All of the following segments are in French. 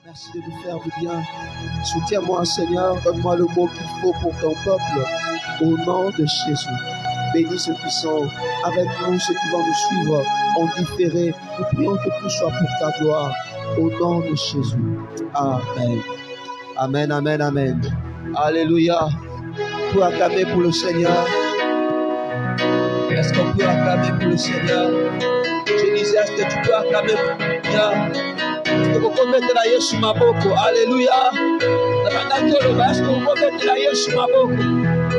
Merci de nous faire du bien. Soutiens-moi, Seigneur. Donne-moi le mot qu'il faut pour ton peuple. Au nom de Jésus. Bénis ceux qui sont avec nous, ceux qui vont nous suivre en différé. Nous prions que tout soit pour ta gloire. Au nom de Jésus. Amen. Amen, amen, amen. Alléluia. On peut acclamer pour le Seigneur. Est-ce qu'on peut acclamer pour le Seigneur? Je disais, est-ce que tu peux acclamer pour le Seigneur? Alléluia.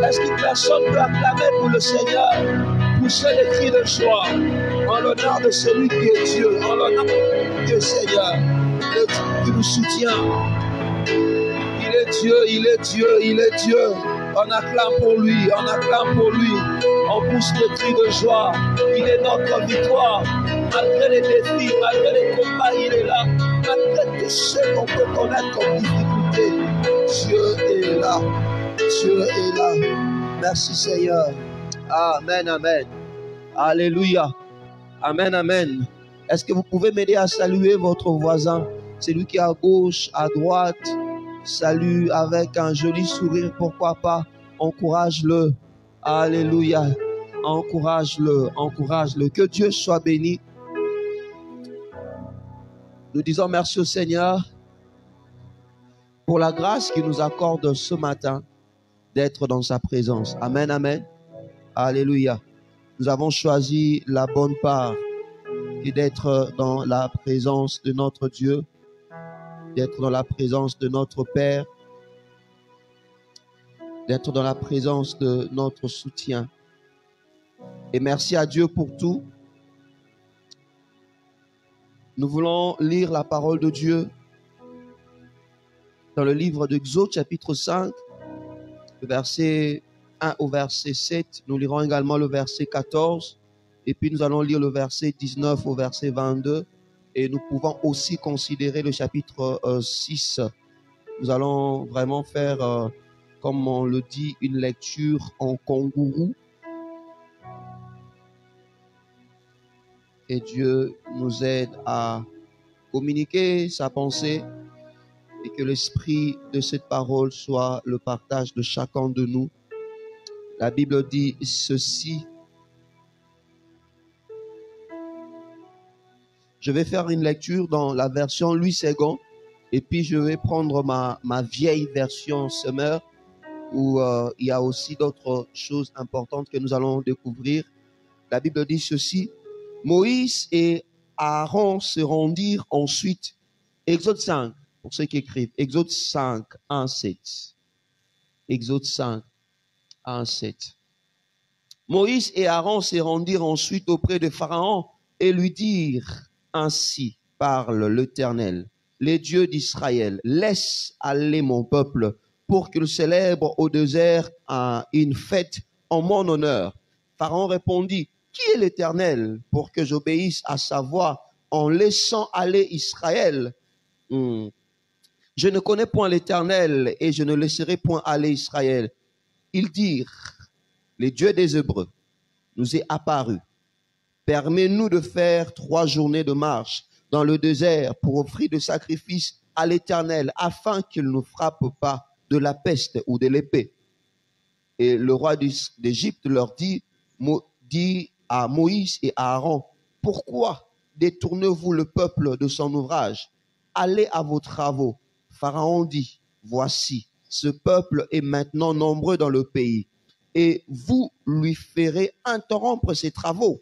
Est-ce qu'une personne peut acclamer pour le Seigneur? Pousser les cris de joie en l'honneur de celui qui est Dieu, en l'honneur de Dieu Seigneur, le Dieu qui nous soutient. Il est Dieu, il est Dieu, il est Dieu. On acclame pour lui, on acclame pour lui. On pousse le cri de joie. Il est notre victoire. Malgré les défis, malgré les combats, il est là. Malgré tout ce qu'on peut connaître comme difficulté, Dieu est là. Dieu est là. Merci Seigneur. Amen, amen. Alléluia. Amen, amen. Est-ce que vous pouvez m'aider à saluer votre voisin? Celui qui est à gauche, à droite. Salue avec un joli sourire, pourquoi pas. Encourage-le. Alléluia. Encourage-le, encourage-le. Que Dieu soit béni. Nous disons merci au Seigneur pour la grâce qu'il nous accorde ce matin d'être dans sa présence. Amen, amen. Alléluia. Nous avons choisi la bonne part et d'être dans la présence de notre Dieu, d'être dans la présence de notre Père, d'être dans la présence de notre soutien. Et merci à Dieu pour tout. Nous voulons lire la parole de Dieu dans le livre d'Exode, chapitre 5, le verset 1 au verset 7. Nous lirons également le verset 14. Et puis nous allons lire le verset 19 au verset 22. Et nous pouvons aussi considérer le chapitre 6. Nous allons vraiment faire, comme on le dit, une lecture en kangourou. Et Dieu nous aide à communiquer sa pensée et que l'esprit de cette parole soit le partage de chacun de nous. La Bible dit ceci. Je vais faire une lecture dans la version Louis II et puis je vais prendre ma vieille version Summer où il y a aussi d'autres choses importantes que nous allons découvrir. La Bible dit ceci. Moïse et Aaron se rendirent ensuite. Exode 5, pour ceux qui écrivent. Exode 5, 1, 7. Exode 5, 1, 7. Moïse et Aaron se rendirent ensuite auprès de Pharaon et lui dirent, ainsi parle l'Éternel, les dieux d'Israël, laisse aller mon peuple pour qu'il célèbre au désert une fête en mon honneur. Pharaon répondit, qui est l'Éternel pour que j'obéisse à sa voix en laissant aller Israël? Je ne connais point l'Éternel et je ne laisserai point aller Israël. Ils dirent, les dieux des Hébreux nous est apparu. Permets-nous de faire 3 journées de marche dans le désert pour offrir de sacrifices à l'Éternel afin qu'il ne nous frappe pas de la peste ou de l'épée. Et le roi d'Égypte leur dit à Moïse et à Aaron, pourquoi détournez-vous le peuple de son ouvrage? Allez à vos travaux. Pharaon dit, voici, ce peuple est maintenant nombreux dans le pays, et vous lui ferez interrompre ses travaux.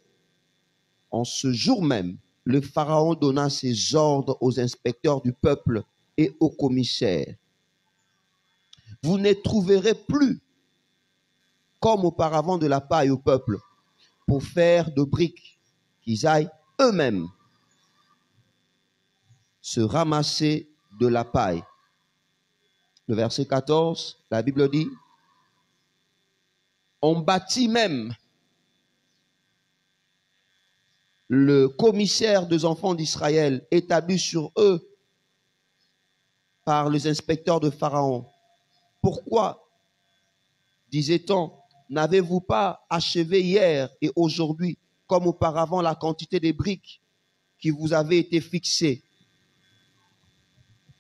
En ce jour même, le Pharaon donna ses ordres aux inspecteurs du peuple et aux commissaires. Vous ne trouverez plus, comme auparavant, de la paille au peuple, pour faire de briques, qu'ils aillent eux-mêmes se ramasser de la paille. Le verset 14, la Bible dit, on bâtit même le commissaire des enfants d'Israël établi sur eux par les inspecteurs de Pharaon. Pourquoi, disait-on, n'avez-vous pas achevé hier et aujourd'hui, comme auparavant, la quantité des briques qui vous avaient été fixées?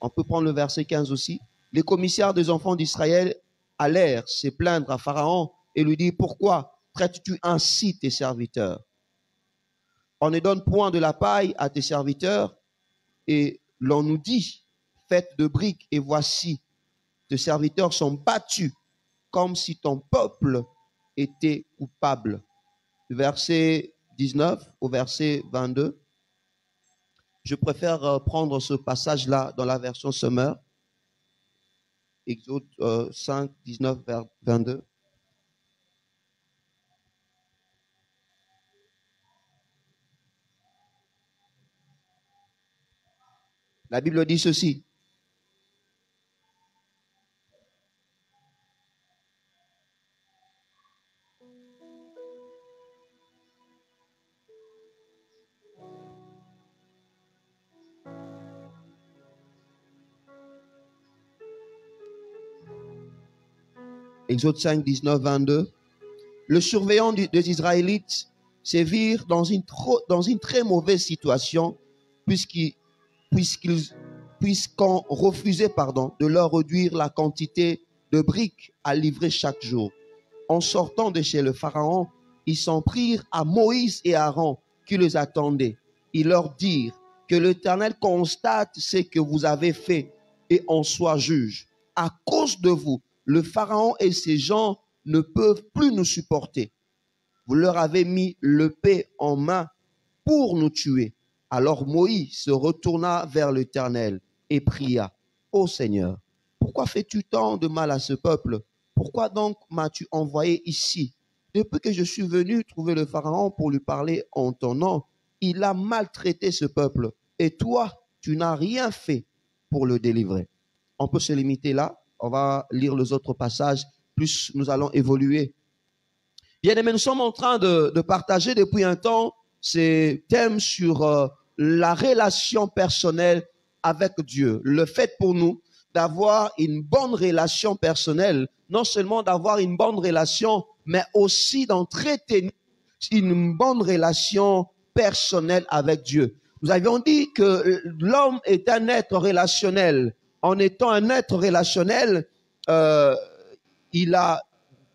On peut prendre le verset 15 aussi. Les commissaires des enfants d'Israël allèrent se plaindre à Pharaon et lui dire, pourquoi traites-tu ainsi tes serviteurs? On ne donne point de la paille à tes serviteurs et l'on nous dit, faites de briques et voici, tes serviteurs sont battus comme si ton peuple était coupable. Verset 19 au verset 22. Je préfère prendre ce passage-là dans la version Summer. Exode 5, 19, 22. La Bible dit ceci. Exode 5, 19, 22. Le surveillant des Israélites se virent dans une très mauvaise situation puisqu'on refusait de leur réduire la quantité de briques à livrer chaque jour. En sortant de chez le Pharaon, ils s'en prirent à Moïse et Aaron qui les attendaient. Ils leur dirent que l'Éternel constate ce que vous avez fait et en soit juge. À cause de vous, le Pharaon et ses gens ne peuvent plus nous supporter. Vous leur avez mis l'épée en main pour nous tuer. Alors Moïse se retourna vers l'Éternel et pria, ô Seigneur, pourquoi fais-tu tant de mal à ce peuple? Pourquoi donc m'as-tu envoyé ici? Depuis que je suis venu trouver le Pharaon pour lui parler en ton nom, il a maltraité ce peuple. Et toi, tu n'as rien fait pour le délivrer. On peut se limiter là. On va lire les autres passages, plus nous allons évoluer. Bien aimés, nous sommes en train de partager depuis un temps ces thèmes sur la relation personnelle avec Dieu. Le fait pour nous d'avoir une bonne relation personnelle, non seulement d'avoir une bonne relation, mais aussi d'entretenir une bonne relation personnelle avec Dieu. Nous avions dit que l'homme est un être relationnel. En étant un être relationnel, il a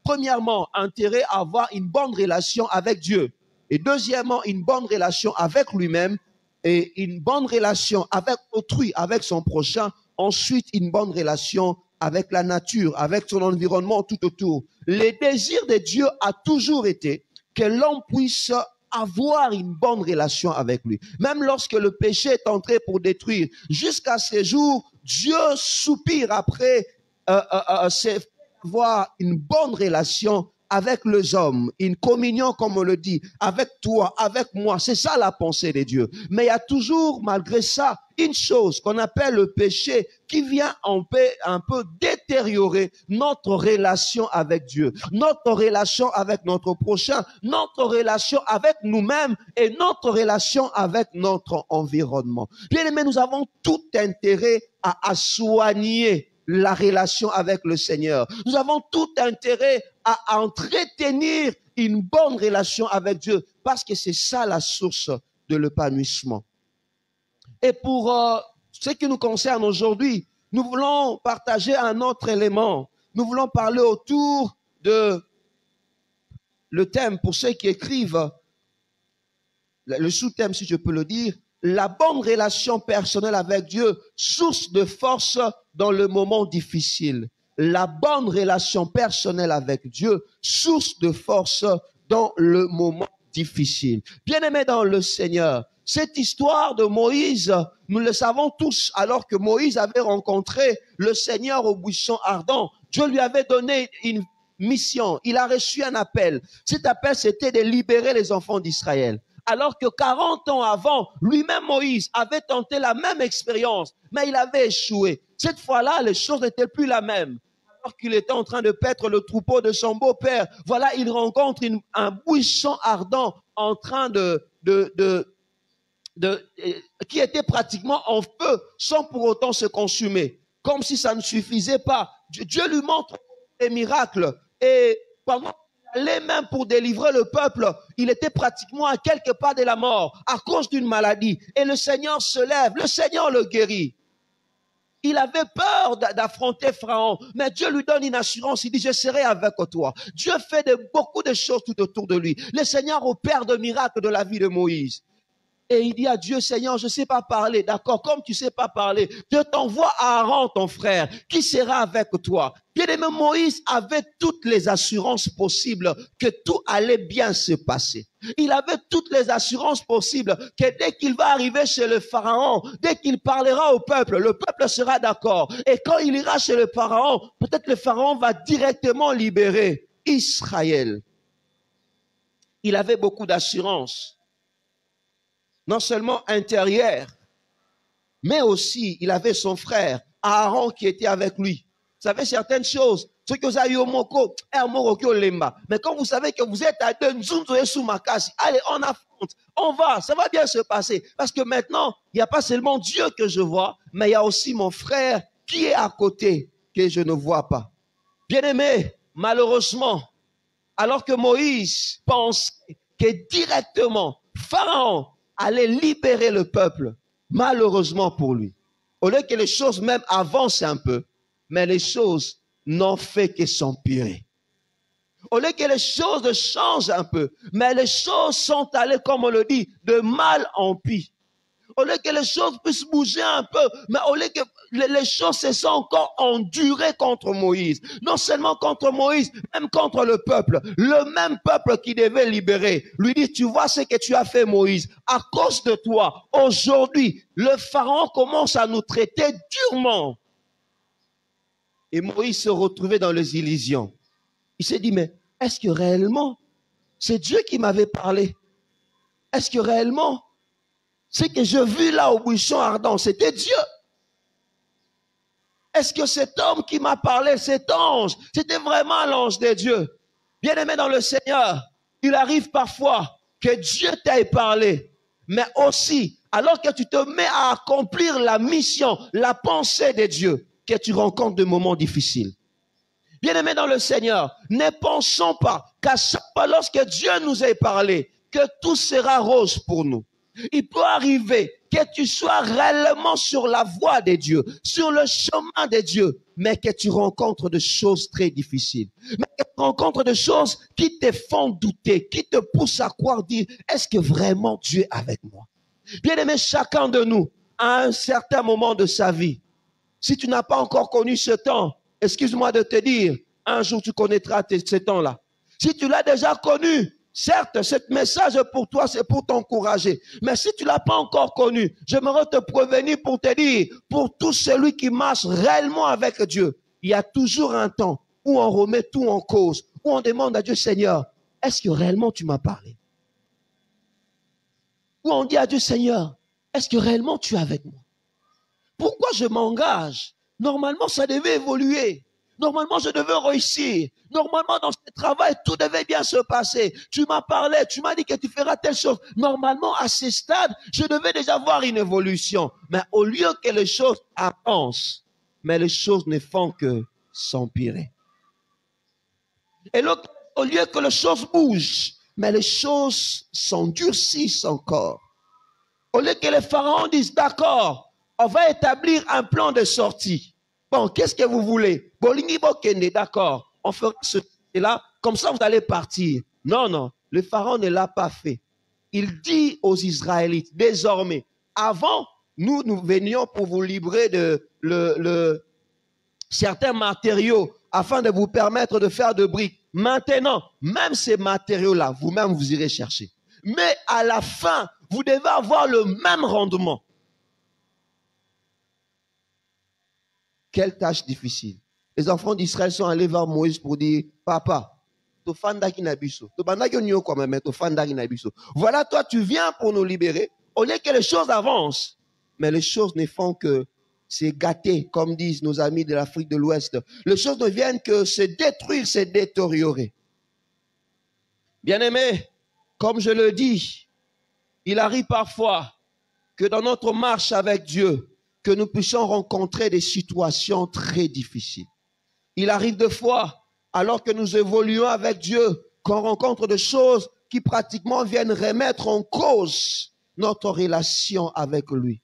premièrement intérêt à avoir une bonne relation avec Dieu. Et deuxièmement, une bonne relation avec lui-même et une bonne relation avec autrui, avec son prochain. Ensuite, une bonne relation avec la nature, avec son environnement tout autour. Le désir de Dieu a toujours été que l'homme puisse avoir une bonne relation avec lui. Même lorsque le péché est entré pour détruire, jusqu'à ce jour, Dieu soupire après avoir une bonne relation avec les hommes, une communion, comme on le dit, avec toi, avec moi. C'est ça la pensée de Dieu. Mais il y a toujours, malgré ça, une chose qu'on appelle le péché qui vient un peu détériorer notre relation avec Dieu, notre relation avec notre prochain, notre relation avec nous-mêmes et notre relation avec notre environnement. Bien aimé, nous avons tout intérêt à soigner la relation avec le Seigneur. Nous avons tout intérêt à entretenir une bonne relation avec Dieu parce que c'est ça la source de l'épanouissement. Et pour ce qui nous concerne aujourd'hui, nous voulons partager un autre élément. Nous voulons parler autour de le thème, pour ceux qui écrivent, le sous-thème, si je peux le dire, la bonne relation personnelle avec Dieu, source de force dans le moment difficile. La bonne relation personnelle avec Dieu, source de force dans le moment difficile. Bien-aimés dans le Seigneur, cette histoire de Moïse, nous le savons tous, alors que Moïse avait rencontré le Seigneur au buisson ardent, Dieu lui avait donné une mission, il a reçu un appel. Cet appel, c'était de libérer les enfants d'Israël. Alors que 40 ans avant, lui-même Moïse avait tenté la même expérience, mais il avait échoué. Cette fois-là, les choses n'étaient plus la même. Alors qu'il était en train de paître le troupeau de son beau-père, voilà, il rencontre un buisson ardent en train qui était pratiquement en feu, sans pour autant se consumer. Comme si ça ne suffisait pas. Dieu lui montre des miracles. Et pendant qu'il allait même pour délivrer le peuple, il était pratiquement à quelques pas de la mort, à cause d'une maladie. Et le Seigneur se lève, le Seigneur le guérit. Il avait peur d'affronter Pharaon, mais Dieu lui donne une assurance. Il dit, je serai avec toi. Dieu fait beaucoup de choses tout autour de lui. Le Seigneur opère de miracles de la vie de Moïse. Et il dit à Dieu, Seigneur, je ne sais pas parler. D'accord, comme tu ne sais pas parler, Dieu t'envoie à Aaron, ton frère, qui sera avec toi. Bien-aimé, Moïse avait toutes les assurances possibles que tout allait bien se passer. Il avait toutes les assurances possibles que dès qu'il va arriver chez le Pharaon, dès qu'il parlera au peuple, le peuple sera d'accord. Et quand il ira chez le Pharaon, peut-être le Pharaon va directement libérer Israël. Il avait beaucoup d'assurance. Non seulement intérieur, mais aussi il avait son frère, Aaron, qui était avec lui. Vous savez certaines choses, ce que vous avez au Moko, mais quand vous savez que vous êtes à deux, allez, on affronte, on va, ça va bien se passer. Parce que maintenant, il n'y a pas seulement Dieu que je vois, mais il y a aussi mon frère qui est à côté, que je ne vois pas. Bien-aimé, malheureusement, alors que Moïse pense que directement, Pharaon allait libérer le peuple, malheureusement pour lui. Au lieu que les choses même avancent un peu, mais les choses n'ont fait que s'empirer. Au lieu que les choses changent un peu, mais les choses sont allées, comme on le dit, de mal en pire. Au lieu que les choses puissent bouger un peu, mais au lieu que les choses se sont encore endurées contre Moïse. Non seulement contre Moïse, même contre le peuple. Le même peuple qui devait libérer. Lui dit, tu vois ce que tu as fait, Moïse. À cause de toi, aujourd'hui, le Pharaon commence à nous traiter durement. Et Moïse se retrouvait dans les illusions. Il s'est dit, mais est-ce que réellement, c'est Dieu qui m'avait parlé? Est-ce que réellement, ce que je vis là au buisson ardent, c'était Dieu? Est-ce que cet homme qui m'a parlé, cet ange, c'était vraiment l'ange de Dieu? Bien-aimé dans le Seigneur, il arrive parfois que Dieu t'ait parlé, mais aussi, alors que tu te mets à accomplir la mission, la pensée de Dieu, que tu rencontres des moments difficiles. Bien-aimé dans le Seigneur, ne pensons pas qu'à chaque fois lorsque Dieu nous ait parlé, que tout sera rose pour nous. Il peut arriver que tu sois réellement sur la voie de Dieu, sur le chemin de Dieu, mais que tu rencontres des choses très difficiles. Mais que tu rencontres des choses qui te font douter, qui te poussent à croire, dire, est-ce que vraiment Dieu est avec moi? Bien-aimé, chacun de nous, à un certain moment de sa vie, si tu n'as pas encore connu ce temps, excuse-moi de te dire, un jour tu connaîtras ce temps-là. Si tu l'as déjà connu, certes, ce message pour toi, c'est pour t'encourager. Mais si tu ne l'as pas encore connu, j'aimerais te prévenir pour te dire, pour tout celui qui marche réellement avec Dieu, il y a toujours un temps où on remet tout en cause, où on demande à Dieu, Seigneur, est-ce que réellement tu m'as parlé? Où on dit à Dieu, Seigneur, est-ce que réellement tu es avec moi? Pourquoi je m'engage? Normalement, ça devait évoluer. Normalement, je devais réussir. Normalement, dans ce travail, tout devait bien se passer. Tu m'as parlé, tu m'as dit que tu feras telle chose. Normalement, à ce stade, je devais déjà voir une évolution. Mais au lieu que les choses avancent, mais les choses ne font que s'empirer. Et là, au lieu que les choses bougent, mais les choses s'endurcissent encore. Au lieu que les pharaons disent, d'accord, on va établir un plan de sortie. Bon, qu'est-ce que vous voulez? Bolingi Bokende, d'accord. On fera cela, comme ça vous allez partir. Non, non, le pharaon ne l'a pas fait. Il dit aux Israélites, désormais, avant, nous venions pour vous livrer de certains matériaux afin de vous permettre de faire de briques. Maintenant, même ces matériaux-là, vous-même, vous irez chercher. Mais à la fin, vous devez avoir le même rendement. Quelle tâche difficile. Les enfants d'Israël sont allés vers Moïse pour dire, papa, voilà, toi, tu viens pour nous libérer. Au lieu que les choses avancent, mais les choses ne font que se gâter, comme disent nos amis de l'Afrique de l'Ouest. Les choses ne viennent que se détruire, se détériorer. Bien-aimés, comme je le dis, il arrive parfois que dans notre marche avec Dieu, que nous puissions rencontrer des situations très difficiles. Il arrive des fois, alors que nous évoluons avec Dieu, qu'on rencontre des choses qui pratiquement viennent remettre en cause notre relation avec lui.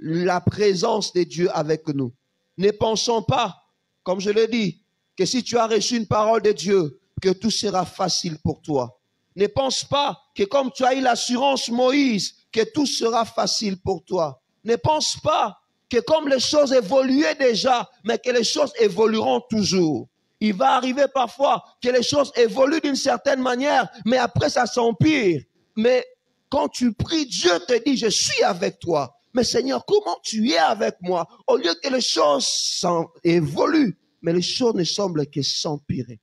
la présence de Dieu avec nous. Ne pensons pas, comme je l'ai dit, que si tu as reçu une parole de Dieu, que tout sera facile pour toi. Ne pense pas que comme tu as eu l'assurance Moïse, que tout sera facile pour toi. Ne pense pas que comme les choses évoluaient déjà, mais que les choses évolueront toujours. Il va arriver parfois que les choses évoluent d'une certaine manière, mais après ça s'empire. Mais quand tu pries, Dieu te dit, je suis avec toi. Mais Seigneur, comment tu es avec moi? Au lieu que les choses évoluent, mais les choses ne semblent que s'empirer.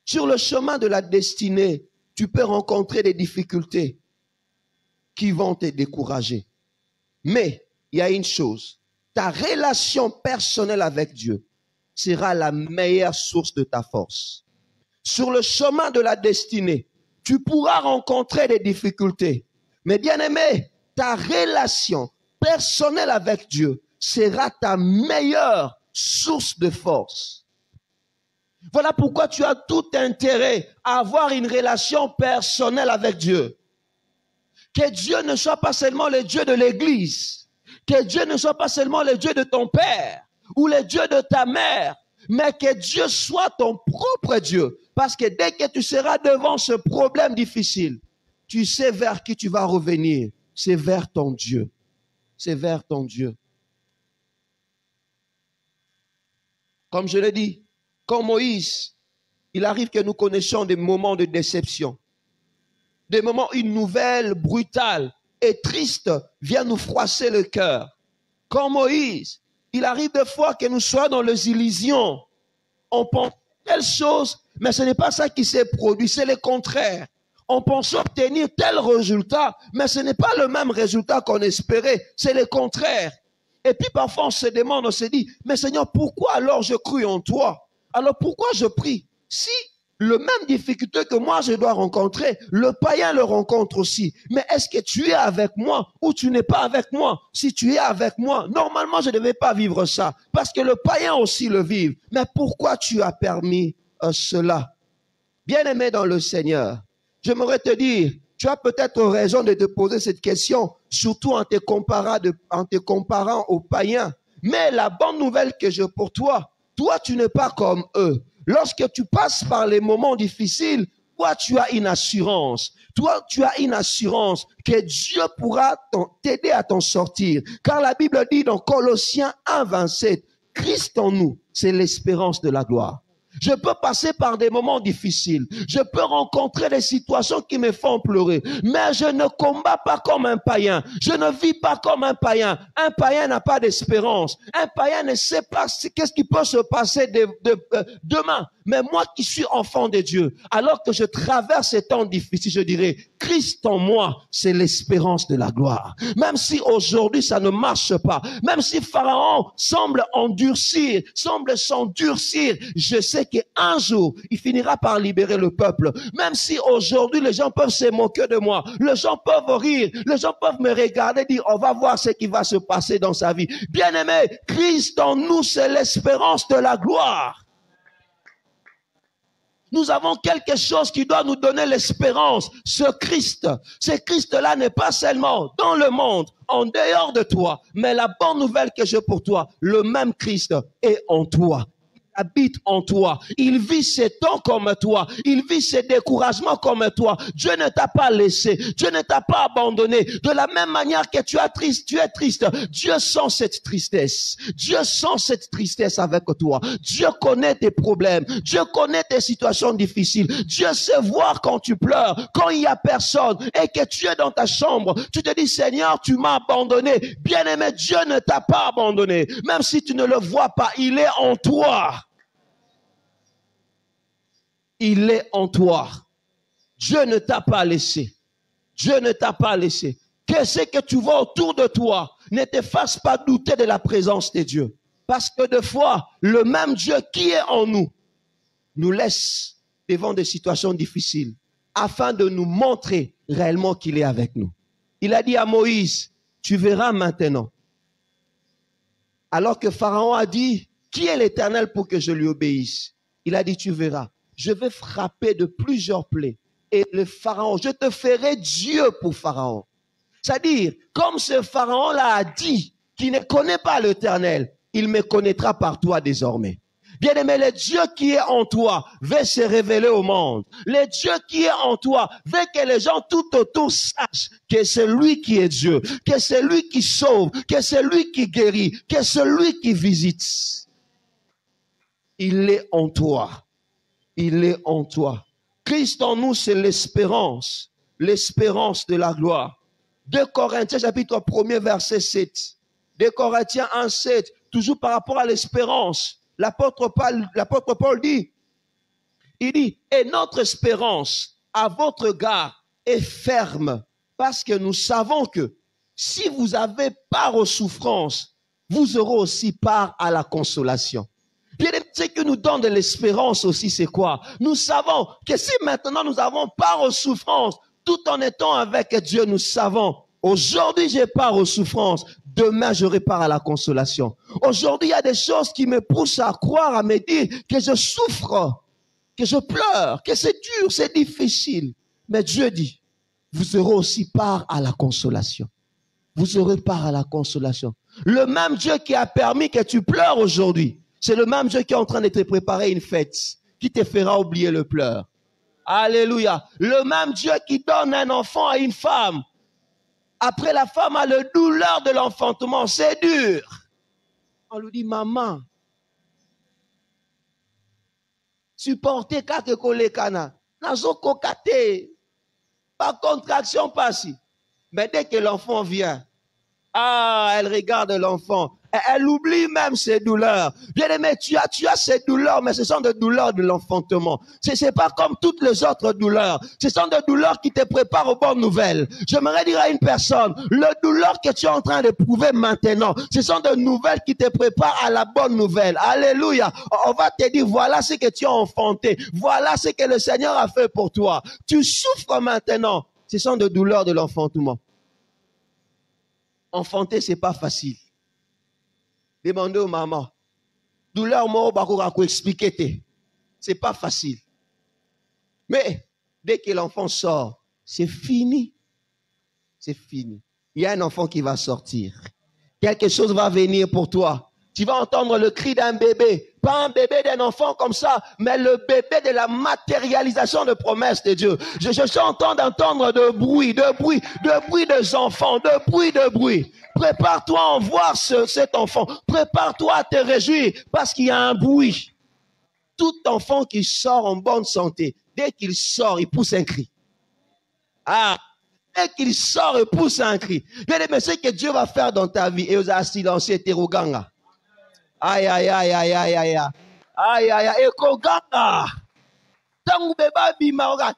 Sur le chemin de la destinée, tu peux rencontrer des difficultés qui vont te décourager. Mais il y a une chose, ta relation personnelle avec Dieu sera la meilleure source de ta force. Sur le chemin de la destinée, tu pourras rencontrer des difficultés. Mais bien aimé, ta relation personnelle avec Dieu sera ta meilleure source de force. Voilà pourquoi tu as tout intérêt à avoir une relation personnelle avec Dieu. Que Dieu ne soit pas seulement le Dieu de l'église, que Dieu ne soit pas seulement le Dieu de ton père ou le Dieu de ta mère, mais que Dieu soit ton propre Dieu. Parce que dès que tu seras devant ce problème difficile, tu sais vers qui tu vas revenir. C'est vers ton Dieu. C'est vers ton Dieu. Comme je l'ai dit, quand Moïse, il arrive que nous connaissions des moments de déception. Des moments où une nouvelle brutale et triste vient nous froisser le cœur. Quand Moïse, il arrive des fois que nous soyons dans les illusions. On pense telle chose, mais ce n'est pas ça qui s'est produit, c'est le contraire. On pense obtenir tel résultat, mais ce n'est pas le même résultat qu'on espérait, c'est le contraire. Et puis parfois on se demande, on se dit, mais Seigneur, pourquoi alors je crie en toi? Alors pourquoi je prie? Si le même difficulté que moi je dois rencontrer, le païen le rencontre aussi. Mais est-ce que tu es avec moi ou tu n'es pas avec moi? Si tu es avec moi, normalement je ne devais pas vivre ça. Parce que le païen aussi le vit. Mais pourquoi tu as permis cela? Bien-aimé dans le Seigneur, j'aimerais te dire, tu as peut-être raison de te poser cette question, surtout en te comparant aux païens. Mais la bonne nouvelle que j'ai pour toi, toi tu n'es pas comme eux. Lorsque tu passes par les moments difficiles, toi, tu as une assurance. Toi, tu as une assurance que Dieu pourra t'aider à t'en sortir. Car la Bible dit dans Colossiens 1, 27, Christ en nous, c'est l'espérance de la gloire. Je peux passer par des moments difficiles. Je peux rencontrer des situations qui me font pleurer. Mais je ne combats pas comme un païen. Je ne vis pas comme un païen. Un païen n'a pas d'espérance. Un païen ne sait pas qu'est-ce qui peut se passer demain. Mais moi qui suis enfant de Dieu, alors que je traverse ces temps difficiles, je dirais, Christ en moi, c'est l'espérance de la gloire. Même si aujourd'hui ça ne marche pas, même si Pharaon semble s'endurcir, je sais qu'un jour, il finira par libérer le peuple. Même si aujourd'hui les gens peuvent se moquer de moi, les gens peuvent rire, les gens peuvent me regarder et dire, on va voir ce qui va se passer dans sa vie. Bien-aimé, Christ en nous, c'est l'espérance de la gloire. Nous avons quelque chose qui doit nous donner l'espérance. Ce Christ-là n'est pas seulement dans le monde, en dehors de toi, mais la bonne nouvelle que j'ai pour toi, le même Christ est en toi. Habite en toi. Il vit ses temps comme toi. Il vit ses découragements comme toi. Dieu ne t'a pas laissé. Dieu ne t'a pas abandonné. De la même manière que tu es triste. Dieu sent cette tristesse. Dieu sent cette tristesse avec toi. Dieu connaît tes problèmes. Dieu connaît tes situations difficiles. Dieu sait voir quand tu pleures, quand il y a personne et que tu es dans ta chambre. Tu te dis, Seigneur, tu m'as abandonné. Bien-aimé, Dieu ne t'a pas abandonné. Même si tu ne le vois pas, il est en toi. Il est en toi. Dieu ne t'a pas laissé. Dieu ne t'a pas laissé. Qu'est-ce que tu vois autour de toi? Ne te fasse pas douter de la présence de Dieu. Parce que des fois, le même Dieu qui est en nous, nous laisse devant des situations difficiles afin de nous montrer réellement qu'il est avec nous. Il a dit à Moïse, tu verras maintenant. Alors que Pharaon a dit, qui est l'Éternel pour que je lui obéisse? Il a dit, tu verras. Je vais frapper de plusieurs plaies. Et le Pharaon, je te ferai Dieu pour Pharaon. C'est-à-dire, comme ce Pharaon-là a dit, qui ne connaît pas l'Éternel, il me connaîtra par toi désormais. Bien-aimé, le Dieu qui est en toi veut se révéler au monde. Le Dieu qui est en toi veut que les gens tout autour sachent que c'est lui qui est Dieu, que c'est lui qui sauve, que c'est lui qui guérit, que c'est lui qui visite. Il est en toi. Il est en toi. Christ en nous, c'est l'espérance de la gloire. 2 Corinthiens chapitre 1er verset 7. 2 Corinthiens 1, 7, toujours par rapport à l'espérance. L'apôtre Paul dit, il dit, et notre espérance à votre égard est ferme, parce que nous savons que si vous avez part aux souffrances, vous aurez aussi part à la consolation. Bien, ce qui nous donne de l'espérance aussi, c'est quoi? Nous savons que si maintenant nous avons part aux souffrances, tout en étant avec Dieu, nous savons, aujourd'hui j'ai part aux souffrances, demain j'aurai part à la consolation. Aujourd'hui, il y a des choses qui me poussent à croire, à me dire que je souffre, que je pleure, que c'est dur, c'est difficile. Mais Dieu dit, vous aurez aussi part à la consolation. Vous aurez part à la consolation. Le même Dieu qui a permis que tu pleures aujourd'hui, c'est le même Dieu qui est en train de te préparer une fête, qui te fera oublier le pleur. Alléluia. Le même Dieu qui donne un enfant à une femme, après la femme a le douleur de l'enfantement, c'est dur. On lui dit, maman, supportez kake kolekana, nazo kokate, par contraction passi. Mais dès que l'enfant vient, elle regarde l'enfant. Elle oublie même ses douleurs. Bien aimé, tu as ces douleurs, mais ce sont des douleurs de l'enfantement. C'est pas comme toutes les autres douleurs. Ce sont des douleurs qui te préparent aux bonnes nouvelles. J'aimerais dire à une personne, le douleur que tu es en train d'éprouver maintenant, ce sont des nouvelles qui te préparent à la bonne nouvelle. Alléluia. On va te dire, voilà ce que tu as enfanté. Voilà ce que le Seigneur a fait pour toi. Tu souffres maintenant. Ce sont des douleurs de l'enfantement. Enfanter, c'est pas facile. Demandez aux mamans. Douleur, moi, on va expliquer. C'est pas facile. Mais, dès que l'enfant sort, c'est fini. C'est fini. Il y a un enfant qui va sortir. Quelque chose va venir pour toi. Tu vas entendre le cri d'un bébé. Pas un bébé d'un enfant comme ça, mais le bébé de la matérialisation de promesses de Dieu. Je suis en train d'entendre de bruit des enfants, de bruit. Prépare-toi à en voir cet enfant. Prépare-toi à te réjouir parce qu'il y a un bruit. Tout enfant qui sort en bonne santé, dès qu'il sort, il pousse un cri. Dès qu'il sort, il pousse un cri. Mais ce que Dieu va faire dans ta vie, et vous avez silencieux Teruganga. Aïe, aïe, aïe, aïe, aïe, aïe, aïe, aïe, aïe, aïe, ekoganga. Tangu beba bima oga.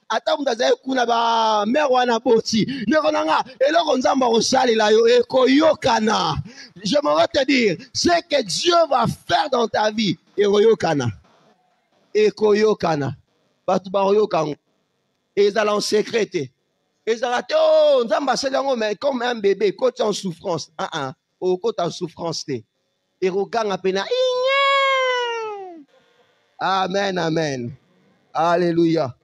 Ata mutazaye kuna ba merwana boti. Nekonanga, eloko nzamba osali la yo ekoyokana. J'aimerais te dire, ce que Dieu va faire dans ta vie, ekoyokana. Ekoyokana. Batu ba oyokanga. Et ils allaient en secret. Ils allaient, oh, nzamba selango, mais comme un bébé, quand tu es en souffrance. Au côté en souffrance. Et regarde à peine. Amen, amen. Alléluia.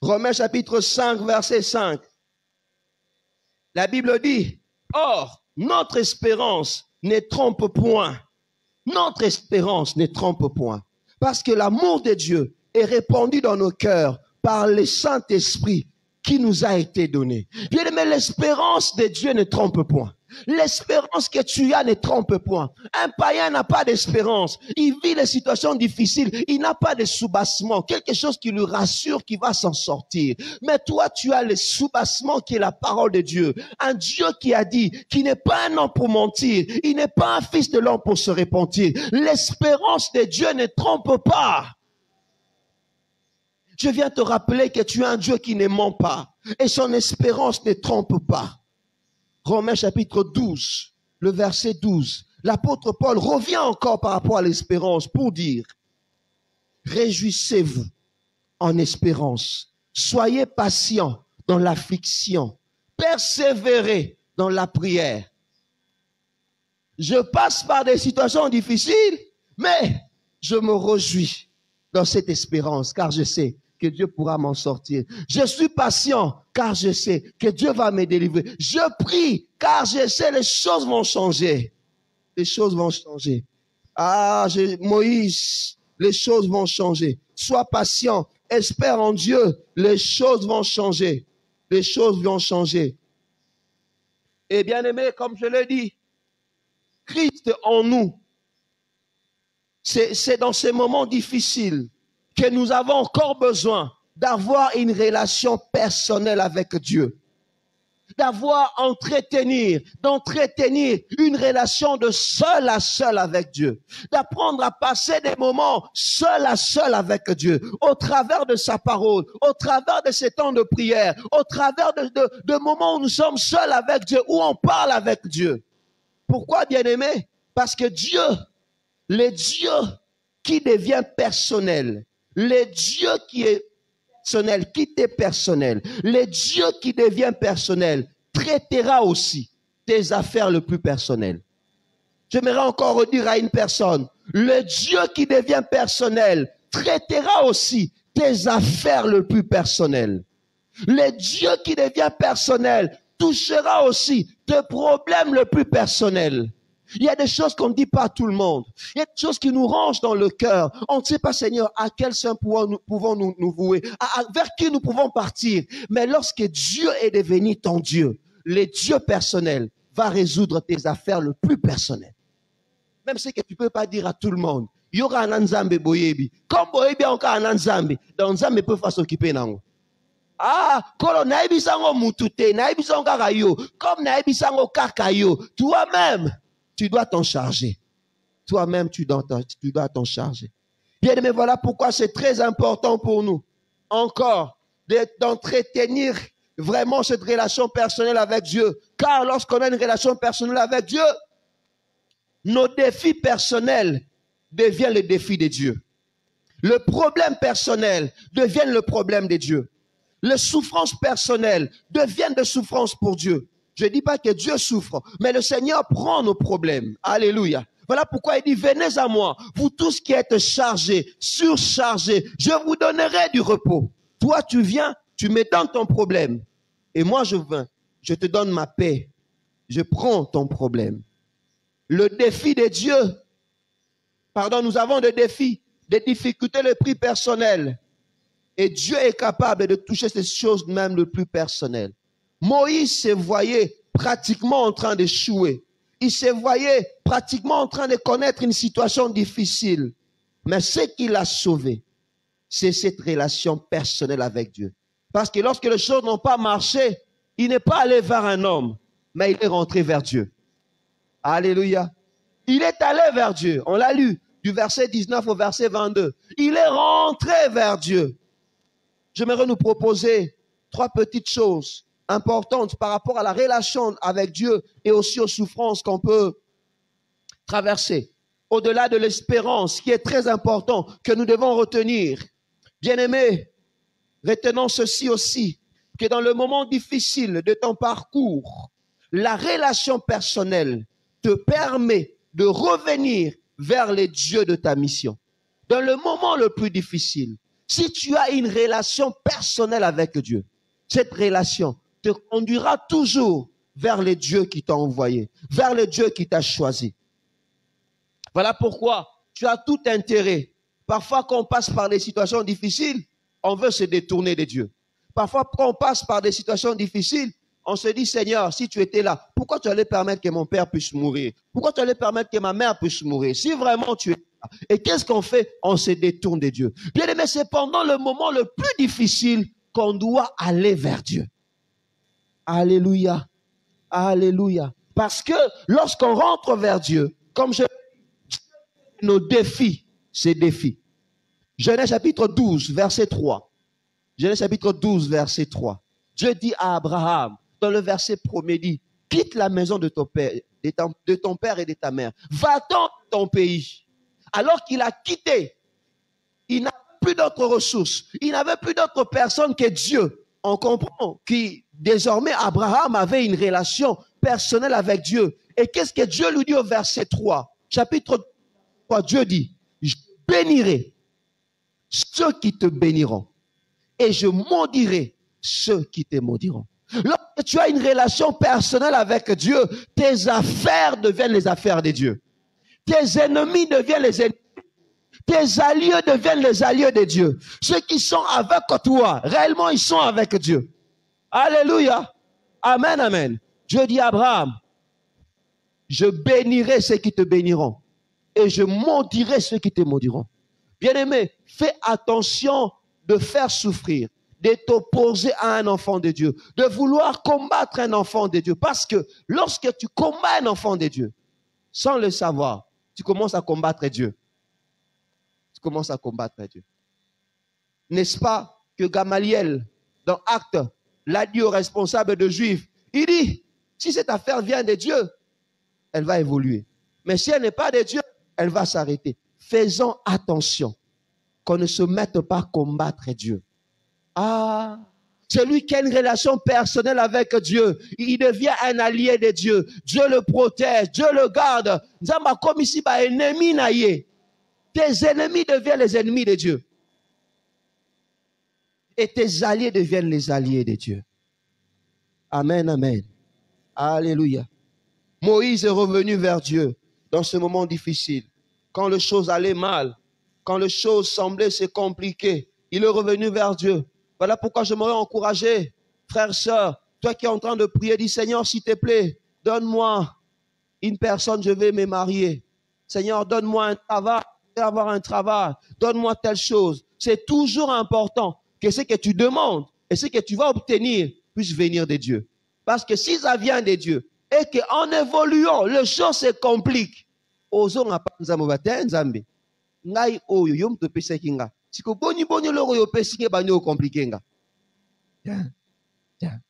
Romains chapitre 5, verset 5. La Bible dit, or, notre espérance ne trompe point. Notre espérance ne trompe point. Parce que l'amour de Dieu est répandu dans nos cœurs par le Saint-Esprit qui nous a été donné. Bien aimé, l'espérance de Dieu ne trompe point. L'espérance que tu as ne trompe point. Un païen n'a pas d'espérance. Il vit des situations difficiles. Il n'a pas de soubassement. Quelque chose qui lui rassure qu'il va s'en sortir. Mais toi, tu as le soubassement qui est la parole de Dieu. Un Dieu qui a dit qu'il n'est pas un homme pour mentir. Il n'est pas un fils de l'homme pour se repentir. L'espérance de Dieu ne trompe pas. Je viens te rappeler que tu as un Dieu qui ne ment pas. Et son espérance ne trompe pas. Romains chapitre 12, le verset 12. L'apôtre Paul revient encore par rapport à l'espérance pour dire, réjouissez-vous en espérance. Soyez patients dans l'affliction. Persévérez dans la prière. Je passe par des situations difficiles, mais je me réjouis dans cette espérance, car je sais que Dieu pourra m'en sortir. Je suis patient car je sais que Dieu va me délivrer. Je prie car je sais les choses vont changer. Les choses vont changer. Moïse, les choses vont changer. Sois patient, espère en Dieu, les choses vont changer. Les choses vont changer. Et bien aimé, comme je l'ai dit, Christ en nous, c'est dans ces moments difficiles que nous avons encore besoin d'avoir une relation personnelle avec Dieu. D'entretenir une relation de seul à seul avec Dieu. D'apprendre à passer des moments seul à seul avec Dieu. Au travers de sa parole, au travers de ces temps de prière, au travers de moments où nous sommes seuls avec Dieu, où on parle avec Dieu. Pourquoi, bien-aimé? Parce que Dieu, le Dieu qui devient personnel, le Dieu qui est personnel, qui t'est personnel, le Dieu qui devient personnel, traitera aussi tes affaires les plus personnelles. J'aimerais encore redire à une personne, le Dieu qui devient personnel, traitera aussi tes affaires les plus personnelles. Le Dieu qui devient personnel, touchera aussi tes problèmes les plus personnels. Il y a des choses qu'on ne dit pas à tout le monde. Il y a des choses qui nous rangent dans le cœur. On ne sait pas, Seigneur, à quel saint pouvons nous vouer, vers qui nous pouvons partir. Mais lorsque Dieu est devenu ton Dieu, le Dieu personnel va résoudre tes affaires le plus personnelles. Même ce que tu ne peux pas dire à tout le monde. Il y aura un Nzambe Boyebi. Comme Boyebi a encore un Nzambe, dans Nzambe peut faire s'occuper d'ango. Kolo naebisango mutute, naebisango kakayo, comme naebisango kakayo, toi-même, tu dois t'en charger. Toi-même, tu dois t'en charger. Bien, mais voilà pourquoi c'est très important pour nous, encore, d'entretenir vraiment cette relation personnelle avec Dieu. Car lorsqu'on a une relation personnelle avec Dieu, nos défis personnels deviennent les défis de Dieu. Le problème personnel devient le problème de Dieu. Les souffrances personnelles deviennent des souffrances pour Dieu. Je ne dis pas que Dieu souffre, mais le Seigneur prend nos problèmes. Alléluia. Voilà pourquoi il dit, venez à moi, vous tous qui êtes chargés, surchargés, je vous donnerai du repos. Toi, tu viens, tu me donnes ton problème. Et moi, je viens, je te donne ma paix. Je prends ton problème. Le défi de Dieu, nous avons des défis, des difficultés les plus personnelles. Et Dieu est capable de toucher ces choses même les plus personnelles. Moïse se voyait pratiquement en train d'échouer. Il se voyait pratiquement en train de connaître une situation difficile. Mais ce qui l'a sauvé, c'est cette relation personnelle avec Dieu. Parce que lorsque les choses n'ont pas marché, il n'est pas allé vers un homme, mais il est rentré vers Dieu. Alléluia. Il est allé vers Dieu. On l'a lu du verset 19 au verset 22. Il est rentré vers Dieu. J'aimerais nous proposer 3 petites choses importantes par rapport à la relation avec Dieu et aussi aux souffrances qu'on peut traverser. Au-delà de l'espérance, qui est très important, que nous devons retenir. Bien-aimés, retenons ceci aussi, que dans le moment difficile de ton parcours, la relation personnelle te permet de revenir vers les dieux de ta mission. Dans le moment le plus difficile, si tu as une relation personnelle avec Dieu, cette relation te conduira toujours vers les dieux qui t'ont envoyé, vers les dieux qui t'ont choisi. Voilà pourquoi tu as tout intérêt. Parfois, quand on passe par des situations difficiles, on veut se détourner de Dieu. Parfois, quand on passe par des situations difficiles, on se dit, Seigneur, si tu étais là, pourquoi tu allais permettre que mon père puisse mourir? Pourquoi tu allais permettre que ma mère puisse mourir? Si vraiment tu es là. Et qu'est-ce qu'on fait? On se détourne de Dieu. Bien aimé, c'est pendant le moment le plus difficile qu'on doit aller vers Dieu. Alléluia. Alléluia. Parce que lorsqu'on rentre vers Dieu, comme nos défis, ces défis. Genèse chapitre 12, verset 3. Genèse chapitre 12, verset 3. Dieu dit à Abraham, dans le verset 1er, dit, quitte la maison de ton père, de ton père et de ta mère. Va-t'en dans ton pays. Alors qu'il a quitté, il n'a plus d'autres ressources. Il n'avait plus d'autres personnes que Dieu. On comprend que désormais Abraham avait une relation personnelle avec Dieu. Et qu'est-ce que Dieu lui dit au verset 3? Chapitre 3, Dieu dit, je bénirai ceux qui te béniront. et je maudirai ceux qui te maudiront. Lorsque tu as une relation personnelle avec Dieu, tes affaires deviennent les affaires de Dieu. Tes ennemis deviennent les ennemis. Tes alliés deviennent les alliés de Dieu. Ceux qui sont avec toi, réellement, ils sont avec Dieu. Alléluia. Amen, amen. Dieu dit à Abraham, je bénirai ceux qui te béniront et je maudirai ceux qui te maudiront. Bien-aimé, fais attention de faire souffrir, de t'opposer à un enfant de Dieu, de vouloir combattre un enfant de Dieu. Parce que lorsque tu combats un enfant de Dieu, sans le savoir, tu commences à combattre Dieu. Tu commences à combattre Dieu. N'est-ce pas que Gamaliel, dans Actes, l'a dit aux responsables de Juifs, il dit, si cette affaire vient de Dieu, elle va évoluer. Mais si elle n'est pas de Dieu, elle va s'arrêter. Faisons attention qu'on ne se mette pas à combattre Dieu. Ah, celui qui a une relation personnelle avec Dieu, il devient un allié de Dieu. Dieu le protège, Dieu le garde. Comme ici, ennemi naïe. Tes ennemis deviennent les ennemis de Dieu. Et tes alliés deviennent les alliés de Dieu. Amen, amen. Alléluia. Moïse est revenu vers Dieu dans ce moment difficile. Quand les choses allaient mal, quand les choses semblaient se compliquer, il est revenu vers Dieu. Voilà pourquoi je m'aurais encouragé, frère, sœur, toi qui es en train de prier, dis Seigneur, s'il te plaît, donne-moi une personne, je vais me marier. Seigneur, donne-moi un travail, je vais avoir un travail, donne-moi telle chose. C'est toujours important que ce que tu demandes et ce que tu vas obtenir puisse venir de Dieu. Parce que si ça vient de Dieu et qu'en évoluant, les choses se compliquent, osons pas nous amobater nzambe. Ngai oyo yom to pesa kinga. Siko boni boni loro yo pesa ke banyo compliqué nga. Tiens.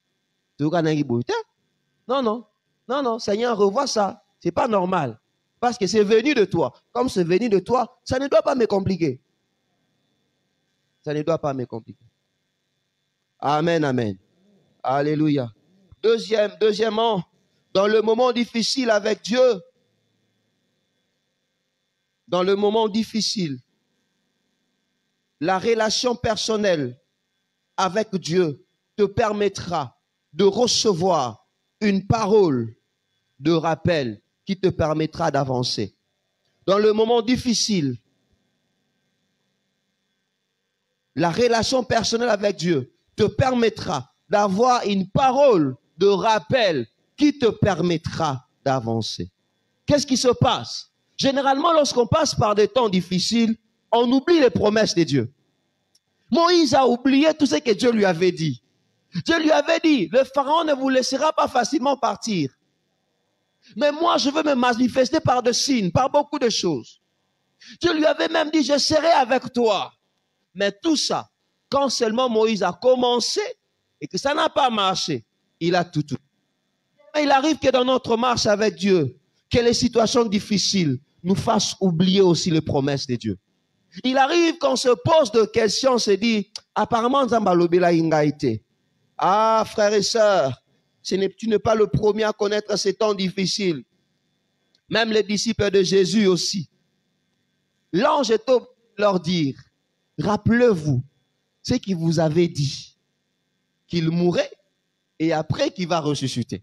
Tu kana ngi boita? Non non. Non non, Seigneur, revois ça. C'est pas normal parce que c'est venu de toi. Comme c'est venu de toi, ça ne doit pas me compliquer. Ça ne doit pas me compliquer. Amen, amen. Alléluia. Deuxièmement, dans le moment difficile avec Dieu, dans le moment difficile, la relation personnelle avec Dieu te permettra de recevoir une parole de rappel qui te permettra d'avancer. Dans le moment difficile, la relation personnelle avec Dieu te permettra d'avoir une parole de rappel qui te permettra d'avancer. Qu'est-ce qui se passe? Généralement, lorsqu'on passe par des temps difficiles, on oublie les promesses de Dieu. Moïse a oublié tout ce que Dieu lui avait dit. Dieu lui avait dit, le pharaon ne vous laissera pas facilement partir. Mais moi, je veux me manifester par des signes, par beaucoup de choses. Dieu lui avait même dit, je serai avec toi. Mais tout ça, quand seulement Moïse a commencé et que ça n'a pas marché, il a tout. Mais il arrive que dans notre marche avec Dieu, que les situations difficiles nous fassent oublier aussi les promesses de Dieu. Il arrive qu'on se pose des questions, on se dit, apparemment, Zambalobela Ingaïté. Ah, frères et sœurs, tu n'es pas le premier à connaître ces temps difficiles. Même les disciples de Jésus aussi. L'ange est au leur dire, rappelez-vous ce qu'il vous avait dit, qu'il mourrait et après qu'il va ressusciter.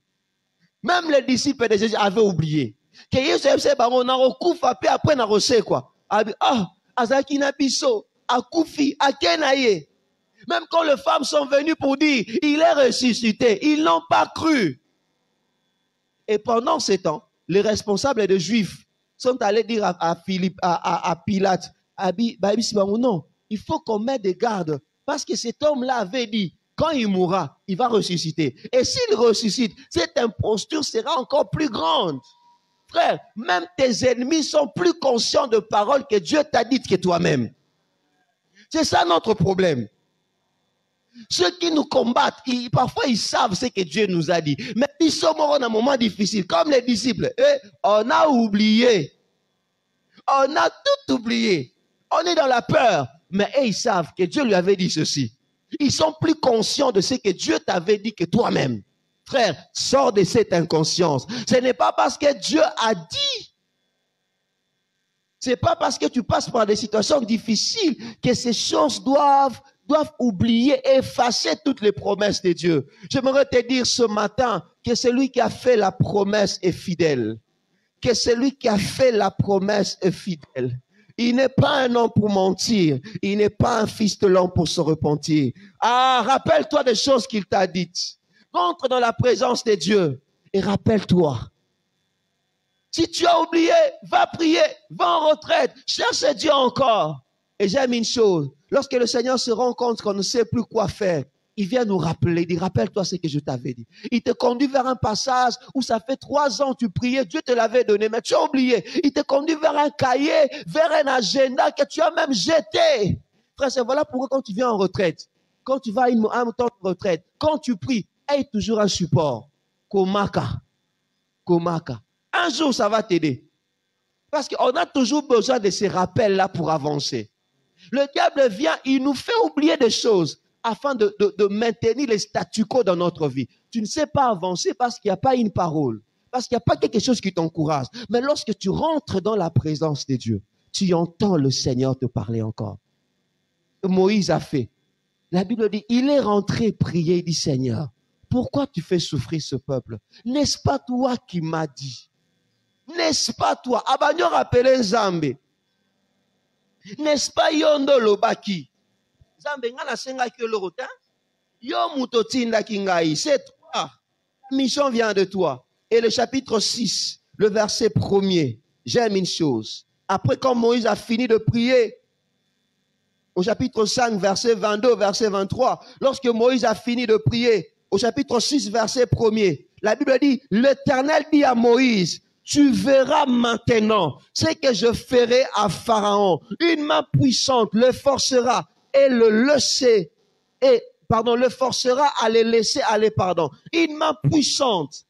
Même les disciples de Jésus avaient oublié. Que Jésus on a recouvert après na reçu quoi. Ah, azaki na biso, akufi, akenaye. Même quand les femmes sont venues pour dire, il est ressuscité, ils n'ont pas cru. Et pendant ce temps, les responsables des Juifs sont allés dire à Pilate, non, il faut qu'on mette des gardes, parce que cet homme-là avait dit, quand il mourra, il va ressusciter. Et s'il ressuscite, cette imposture sera encore plus grande. Frère, même tes ennemis sont plus conscients de paroles que Dieu t'a dites que toi-même. C'est ça notre problème. Ceux qui nous combattent, parfois ils savent ce que Dieu nous a dit. Mais ils sont morts dans un moment difficile, comme les disciples. On a oublié. On a tout oublié. On est dans la peur. Mais ils savent que Dieu lui avait dit ceci. Ils sont plus conscients de ce que Dieu t'avait dit que toi-même. Frère, sors de cette inconscience. Ce n'est pas parce que Dieu a dit. Ce n'est pas parce que tu passes par des situations difficiles que ces choses doivent doivent oublier et effacer toutes les promesses de Dieu. J'aimerais te dire ce matin que celui qui a fait la promesse est fidèle. Que celui qui a fait la promesse est fidèle. Il n'est pas un homme pour mentir. Il n'est pas un fils de l'homme pour se repentir. Ah, rappelle-toi des choses qu'il t'a dites. Entre dans la présence de Dieu et rappelle-toi. Si tu as oublié, va prier, va en retraite, cherche Dieu encore. Et j'aime une chose, lorsque le Seigneur se rend compte qu'on ne sait plus quoi faire, il vient nous rappeler, il dit, rappelle-toi ce que je t'avais dit. Il te conduit vers un passage où ça fait 3 ans que tu priais, Dieu te l'avait donné, mais tu as oublié. Il te conduit vers un cahier, vers un agenda que tu as même jeté. Frère, c'est voilà pourquoi quand tu viens en retraite, quand tu vas à un temps de retraite, quand tu pries, aie toujours un support. Komaka. Un jour, ça va t'aider. Parce qu'on a toujours besoin de ces rappels-là pour avancer. Le diable vient, il nous fait oublier des choses afin de maintenir les statu quo dans notre vie. Tu ne sais pas avancer parce qu'il n'y a pas une parole, parce qu'il n'y a pas quelque chose qui t'encourage. Mais lorsque tu rentres dans la présence de Dieu, tu entends le Seigneur te parler encore. Moïse a fait. La Bible dit, il est rentré prier, il dit, Seigneur, pourquoi tu fais souffrir ce peuple? N'est-ce pas toi qui m'as dit? N'est-ce pas toi? Abanyo rappelé Nzambe. N'est-ce pas yondo lobaki? Nzambe ngana senga ki lorota. Yo mutotinda kingai. C'est toi. La mission vient de toi. Et le chapitre 6, le verset 1er. J'aime une chose. Après quand Moïse a fini de prier, au chapitre 5, verset 22, verset 23, lorsque Moïse a fini de prier, au chapitre 6, verset 1er, la Bible dit, l'Éternel dit à Moïse, tu verras maintenant ce que je ferai à Pharaon. Une main puissante le forcera et le forcera à les laisser aller, Une main puissante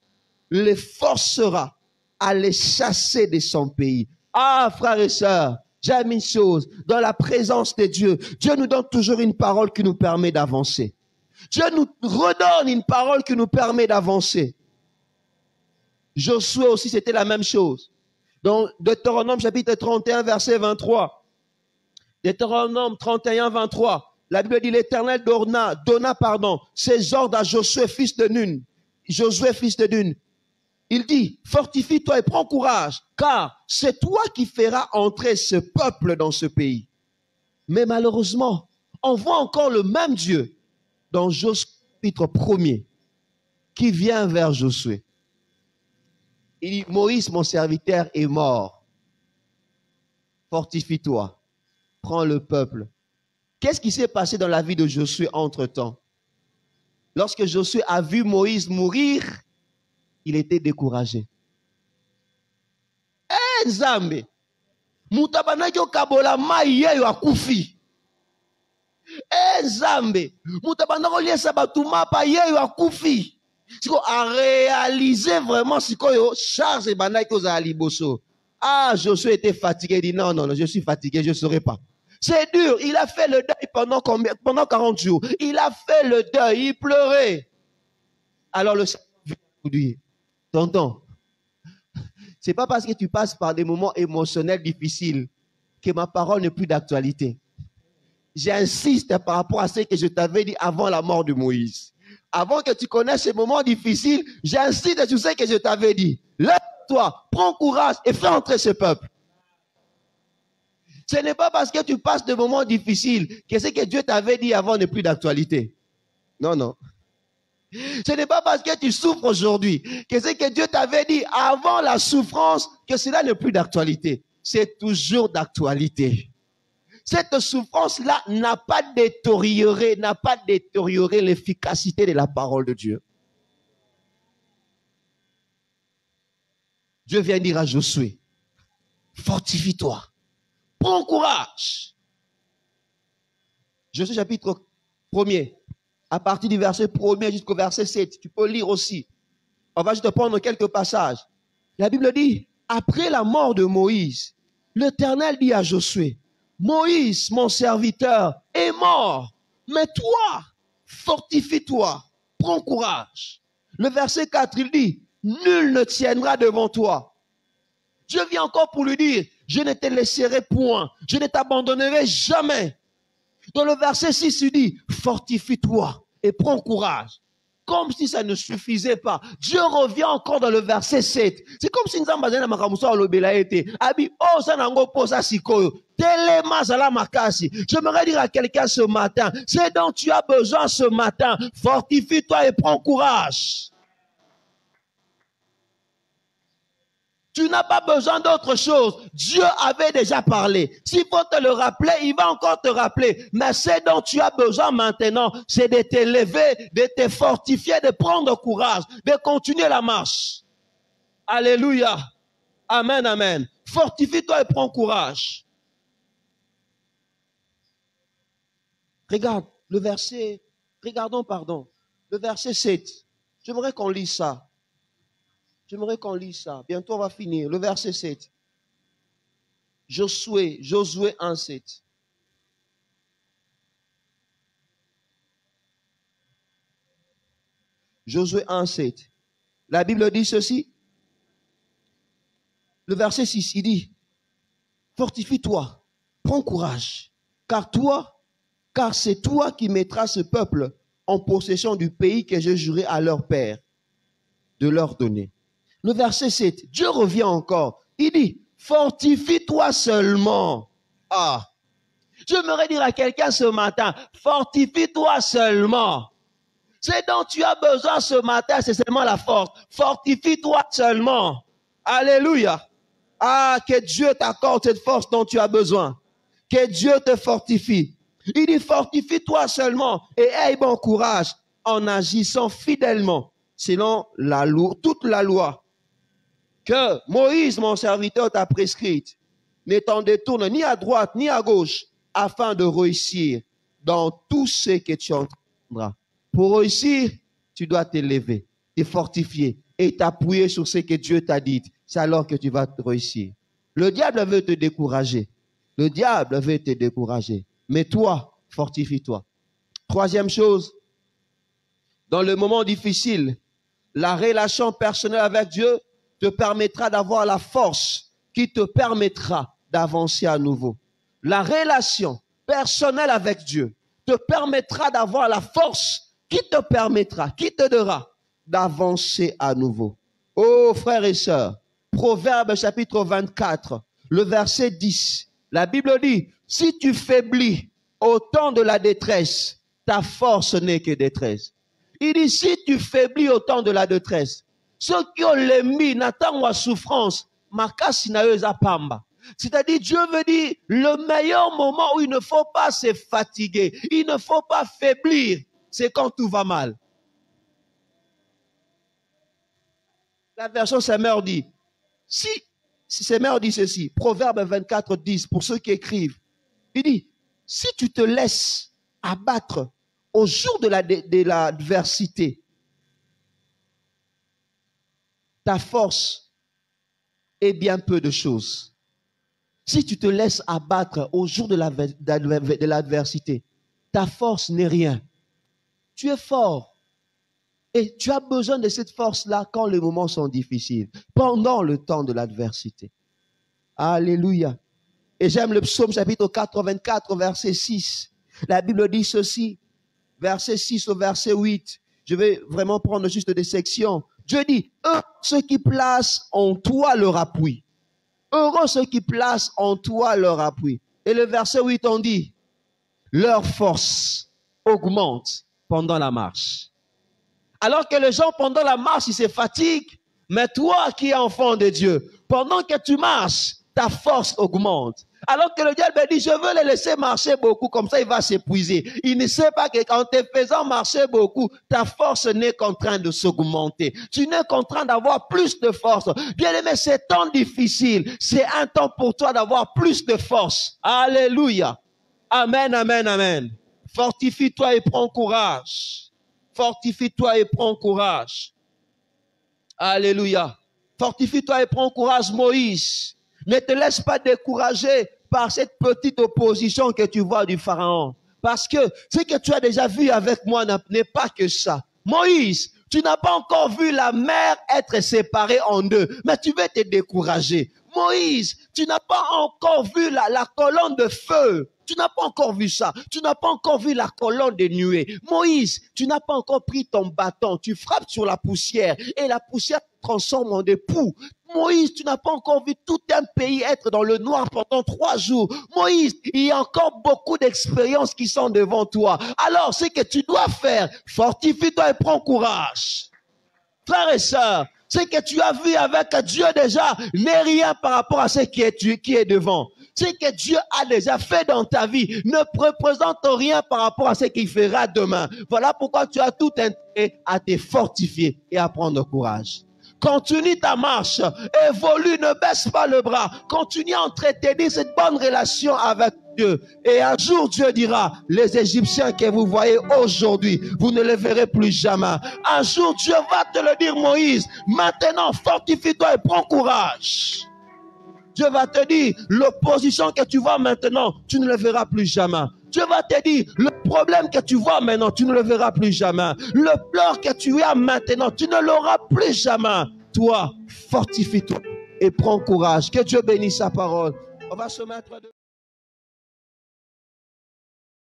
le forcera à les chasser de son pays. Ah, frères et sœurs, j'aime une chose, dans la présence de Dieu, Dieu nous donne toujours une parole qui nous permet d'avancer. Dieu nous redonne une parole qui nous permet d'avancer. Josué aussi, c'était la même chose. Dans Deutéronome chapitre 31, verset 23. Deutéronome 31, 23. La Bible dit, l'Éternel donna, ses ordres à Josué, fils de Nun. Josué, fils de Nun. Il dit, fortifie-toi et prends courage, car c'est toi qui feras entrer ce peuple dans ce pays. Mais malheureusement, on voit encore le même Dieu dans Josué, chapitre 1er, qui vient vers Josué. Il dit, Moïse, mon serviteur, est mort. Fortifie-toi. Prends le peuple. Qu'est-ce qui s'est passé dans la vie de Josué entre-temps? Lorsque Josué a vu Moïse mourir, il était découragé. Eh, Nzambe! Mutabanaki kabola maïe akufi. Eh, Nzambe! Mutabanaki liesa batuma pa yeyo akufi. A réaliser vraiment ce que Charles et Banaki aux aliboso. Ah, Josué était fatigué. Il dit non, je suis fatigué, je ne saurais pas. C'est dur. Il a fait le deuil pendant 40 jours. Il a fait le deuil, il pleurait. Alors le Seigneur vient dire, tonton, c'est pas parce que tu passes par des moments émotionnels difficiles que ma parole n'est plus d'actualité. J'insiste par rapport à ce que je t'avais dit avant la mort de Moïse. Avant que tu connaisses ces moments difficiles, j'insiste sur ce que je t'avais dit. Lève-toi, prends courage et fais entrer ce peuple. Ce n'est pas parce que tu passes de moments difficiles que ce que Dieu t'avait dit avant n'est plus d'actualité. Non. Ce n'est pas parce que tu souffres aujourd'hui que ce que Dieu t'avait dit avant la souffrance que cela n'est plus d'actualité. C'est toujours d'actualité. Cette souffrance-là n'a pas détérioré l'efficacité de la parole de Dieu. Dieu vient dire à Josué, fortifie-toi, prends courage. Josué chapitre 1er, à partir du verset 1er jusqu'au verset 7, tu peux lire aussi. On va juste prendre quelques passages. La Bible dit, après la mort de Moïse, l'Éternel dit à Josué, Moïse, mon serviteur, est mort. Mais toi, fortifie-toi, prends courage. Le verset 4, il dit, nul ne tiendra devant toi. Dieu vient encore pour lui dire, je ne te laisserai point, je ne t'abandonnerai jamais. Dans le verset 6, il dit, fortifie-toi et prends courage. Comme si ça ne suffisait pas. Dieu revient encore dans le verset 7. C'est comme si nous avons besoin de makamusa olobela été. Abi, oh, ça n'ango posa sikoyo. Telema zala makasi. J'aimerais dire à quelqu'un ce matin, c'est dont tu as besoin ce matin. Fortifie-toi et prends courage. Tu n'as pas besoin d'autre chose. Dieu avait déjà parlé. S'il faut te le rappeler, il va encore te rappeler. Mais ce dont tu as besoin maintenant, c'est de t'élever, de te fortifier, de prendre courage, de continuer la marche. Alléluia. Amen, amen. Fortifie-toi et prends courage. Regarde le verset, le verset 7. J'aimerais qu'on lise ça. Bientôt, on va finir. Le verset 7. Josué 1, 7. Josué 1, 7. La Bible dit ceci. Le verset 6, il dit, fortifie-toi, prends courage, car c'est toi qui mettras ce peuple en possession du pays que je jurai à leur père de leur donner. Le verset 7, Dieu revient encore. Il dit, fortifie-toi seulement. Ah, j'aimerais dire à quelqu'un ce matin, fortifie-toi seulement. Ce dont tu as besoin ce matin, c'est seulement la force. Fortifie-toi seulement. Alléluia. Ah, que Dieu t'accorde cette force dont tu as besoin. Que Dieu te fortifie. Il dit, fortifie-toi seulement et aie bon courage en agissant fidèlement selon la loi, toute la loi que Moïse, mon serviteur, t'a prescrite, ne t'en détourne ni à droite ni à gauche, afin de réussir dans tout ce que tu entreprendras. Pour réussir, tu dois t'élever, te fortifier et t'appuyer sur ce que Dieu t'a dit. C'est alors que tu vas réussir. Le diable veut te décourager. Mais toi, fortifie-toi. Troisième chose, dans le moment difficile, la relation personnelle avec Dieu te permettra d'avoir la force qui te permettra d'avancer à nouveau. La relation personnelle avec Dieu te permettra d'avoir la force qui te donnera d'avancer à nouveau. Oh, frères et sœurs, Proverbes chapitre 24, le verset 10, la Bible dit, si tu faiblis au temps de la détresse, ta force n'est que détresse. Il dit, si tu faiblis au temps de la détresse, ceux qui ont les mis, n'attendent la souffrance, makasi na yo eza pamba. C'est-à-dire, Dieu veut dire, le meilleur moment où il ne faut pas se fatiguer, il ne faut pas faiblir, c'est quand tout va mal. La version Semeur dit, si Semeur dit ceci, Proverbe 24, 10, pour ceux qui écrivent, il dit, si tu te laisses abattre au jour de l'adversité, ta force est bien peu de choses. Si tu te laisses abattre au jour de l'adversité, ta force n'est rien. Tu es fort. Et tu as besoin de cette force-là quand les moments sont difficiles, pendant le temps de l'adversité. Alléluia. Et j'aime le psaume chapitre 84, verset 6. La Bible dit ceci, verset 6 au verset 8. Je vais vraiment prendre juste des sections. Dieu dit, heureux ceux qui placent en toi leur appui. Heureux ceux qui placent en toi leur appui. Et le verset 8, on dit, leur force augmente pendant la marche. Alors que les gens, pendant la marche, ils se fatiguent, mais toi qui es enfant de Dieu, pendant que tu marches, ta force augmente. Alors que le diable dit, je veux les laisser marcher beaucoup, comme ça il va s'épuiser. Il ne sait pas que quand te faisant marcher beaucoup, ta force n'est qu'en train de s'augmenter. Tu n'es qu'en train d'avoir plus de force. Bien aimé, c'est temps difficile. C'est un temps pour toi d'avoir plus de force. Alléluia. Amen, amen, amen. Fortifie-toi et prends courage. Fortifie-toi et prends courage. Alléluia. Fortifie-toi et prends courage, Moïse. Ne te laisse pas décourager par cette petite opposition que tu vois du Pharaon. Parce que ce que tu as déjà vu avec moi n'est pas que ça. Moïse, tu n'as pas encore vu la mer être séparée en deux, mais tu veux te décourager. Moïse, Tu n'as pas encore vu la colonne de feu. Tu n'as pas encore vu ça. Tu n'as pas encore vu la colonne de nuée. Moïse, tu n'as pas encore pris ton bâton. Tu frappes sur la poussière et la poussière te transforme en des poux. Moïse, tu n'as pas encore vu tout un pays être dans le noir pendant 3 jours. Moïse, il y a encore beaucoup d'expériences qui sont devant toi. Alors, ce que tu dois faire, fortifie-toi et prends courage. Frères et sœurs, ce que tu as vu avec Dieu déjà n'est rien par rapport à ce qui est devant. Ce que Dieu a déjà fait dans ta vie ne représente rien par rapport à ce qu'il fera demain. Voilà pourquoi tu as tout intérêt à te fortifier et à prendre courage. Continue ta marche, évolue, ne baisse pas le bras. Continue à entretenir cette bonne relation avec Dieu. Et un jour, Dieu dira, les Égyptiens que vous voyez aujourd'hui, vous ne les verrez plus jamais. Un jour, Dieu va te le dire, Moïse, maintenant, fortifie-toi et prends courage. Dieu va te dire, l'opposition que tu vois maintenant, tu ne le verras plus jamais. Dieu va te dire, le problème que tu vois maintenant, tu ne le verras plus jamais. Le pleur que tu as maintenant, tu ne l'auras plus jamais. Toi, fortifie-toi et prends courage. Que Dieu bénisse sa parole. On va se mettre